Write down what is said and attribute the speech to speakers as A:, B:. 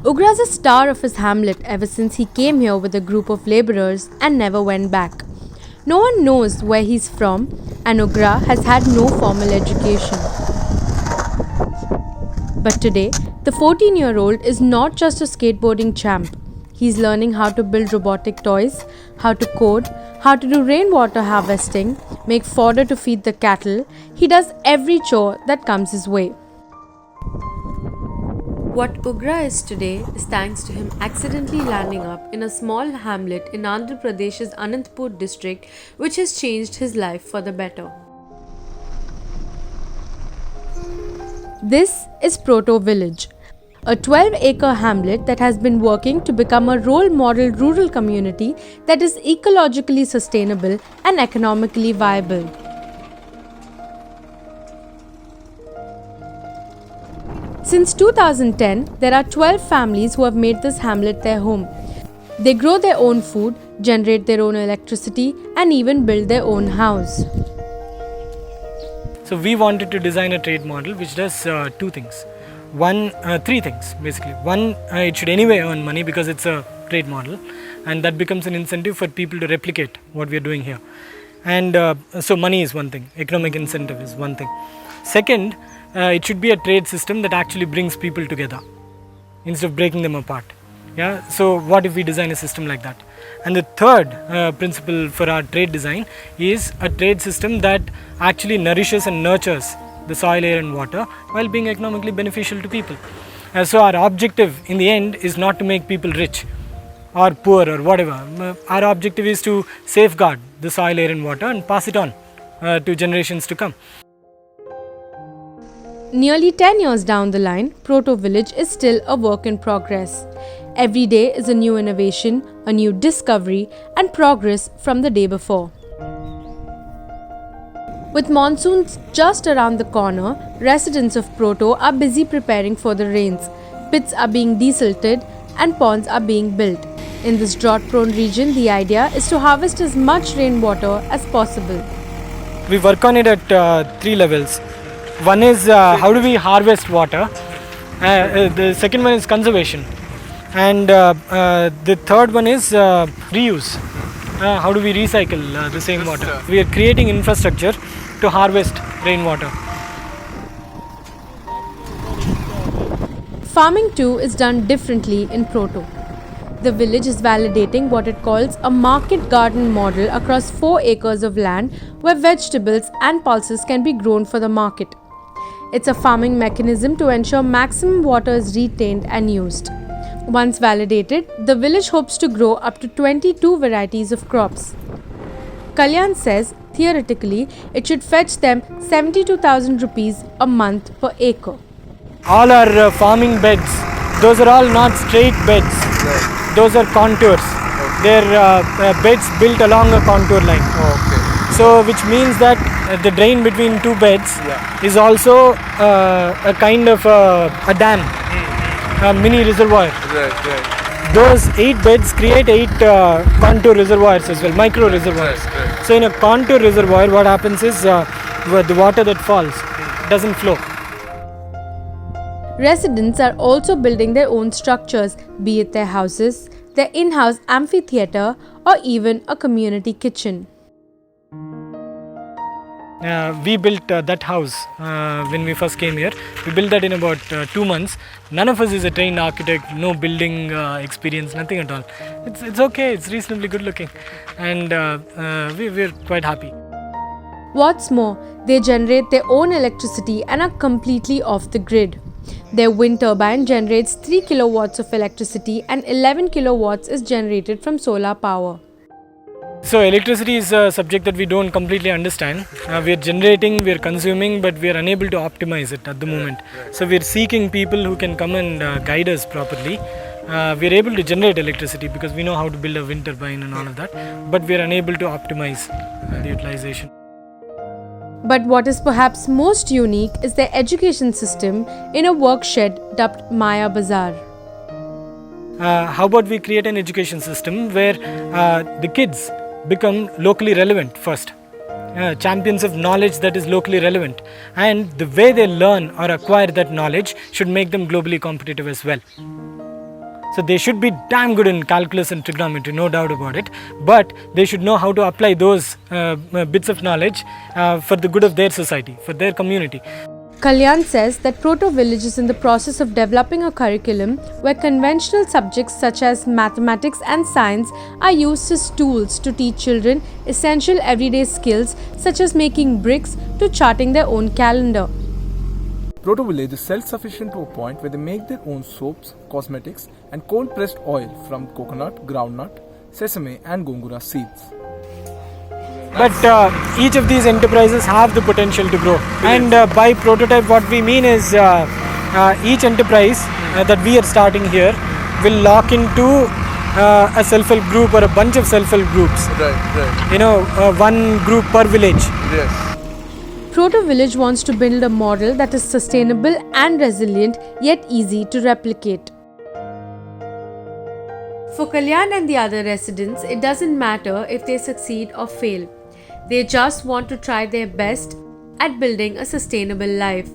A: Ugra is a star of his hamlet ever since he came here with a group of labourers and never went back. No one knows where he's from, and Ugra has had no formal education. But today, the 14-year-old is not just a skateboarding champ. He's learning how to build robotic toys, how to code, how to do rainwater harvesting, make fodder to feed the cattle. He does every chore that comes his way. What Ugra is today is thanks to him accidentally landing up in a small hamlet in Andhra Pradesh's Anantapur district, which has changed his life for the better. This is Proto Village, a 12-acre hamlet that has been working to become a role model rural community that is ecologically sustainable and economically viable. Since 2010, there are 12 families who have made this hamlet their home. They grow their own food, generate their own electricity, and even build their own house.
B: So we wanted to design a trade model which does three things basically. One, it should anyway earn money because it's a trade model, and that becomes an incentive for people to replicate what we are doing here. And so money is one thing, economic incentive is one thing. Second, it should be a trade system that actually brings people together instead of breaking them apart. Yeah. So what if we design a system like that? And the third principle for our trade design is a trade system that actually nourishes and nurtures the soil, air and water while being economically beneficial to people. So our objective in the end is not to make people rich or poor or whatever. Our objective is to safeguard the soil, air and water and pass it on to generations to come.
A: Nearly 10 years down the line, Proto Village is still a work in progress. Every day is a new innovation, a new discovery, and progress from the day before. With monsoons just around the corner, residents of Proto are busy preparing for the rains. Pits are being desilted and ponds are being built. In this drought-prone region, the idea is to harvest as much rainwater as possible.
B: We work on it at three levels. One is how do we harvest water, the second one is conservation, and the third one is reuse. How do we recycle the same water? We are creating infrastructure to harvest rainwater.
A: Farming too is done differently in Proto. The village is validating what it calls a market garden model across 4 acres of land where vegetables and pulses can be grown for the market. It's a farming mechanism to ensure maximum water is retained and used. Once validated, the village hopes to grow up to 22 varieties of crops. Kalyan says, theoretically, it should fetch them 72,000 rupees a month per acre.
B: All our farming beds, those are all not straight beds.
C: Right.
B: Those are contours.
C: Okay.
B: They're beds built along a contour line.
C: Okay.
B: So which means that the drain between two beds is also a kind of a dam, a mini reservoir.
C: Right.
B: Those 8 beds create 8 contour reservoirs as well, micro reservoirs.
C: Right.
B: So in a contour reservoir, what happens is the water that falls doesn't flow.
A: Residents are also building their own structures, be it their houses, their in-house amphitheatre, or even a community kitchen.
B: We built that house when we first came here. We built that in about 2 months. None of us is a trained architect, no building experience, nothing at all. It's okay, it's reasonably good looking, and we're quite happy.
A: What's more, they generate their own electricity and are completely off the grid. Their wind turbine generates 3 kilowatts of electricity and 11 kilowatts is generated from solar power.
B: So electricity is a subject that we don't completely understand. We are generating, we are consuming, but we are unable to optimize it at the moment. So we are seeking people who can come and guide us properly. We are able to generate electricity because we know how to build a wind turbine and all of that, but we are unable to optimize the utilization.
A: But what is perhaps most unique is their education system in a work shed dubbed Maya Bazaar.
B: How about we create an education system where the kids become locally relevant first, champions of knowledge that is locally relevant, and the way they learn or acquire that knowledge should make them globally competitive as well. So they should be damn good in calculus and trigonometry, no doubt about it. But they should know how to apply those bits of knowledge for the good of their society, for their community.
A: Kalyan says that Proto Village is in the process of developing a curriculum where conventional subjects such as mathematics and science are used as tools to teach children essential everyday skills such as making bricks to charting their own calendar.
C: Proto Village is self-sufficient to a point where they make their own soaps, cosmetics, and cold-pressed oil from coconut, groundnut, sesame, and gongura seeds.
B: But each of these enterprises have the potential to grow. And by prototype, what we mean is each enterprise that we are starting here will lock into a self-help group or a bunch of self-help groups.
C: Right.
B: One group per village.
C: Yes.
A: Proto Village wants to build a model that is sustainable and resilient yet easy to replicate. For Kalyan and the other residents, it doesn't matter if they succeed or fail. They just want to try their best at building a sustainable life.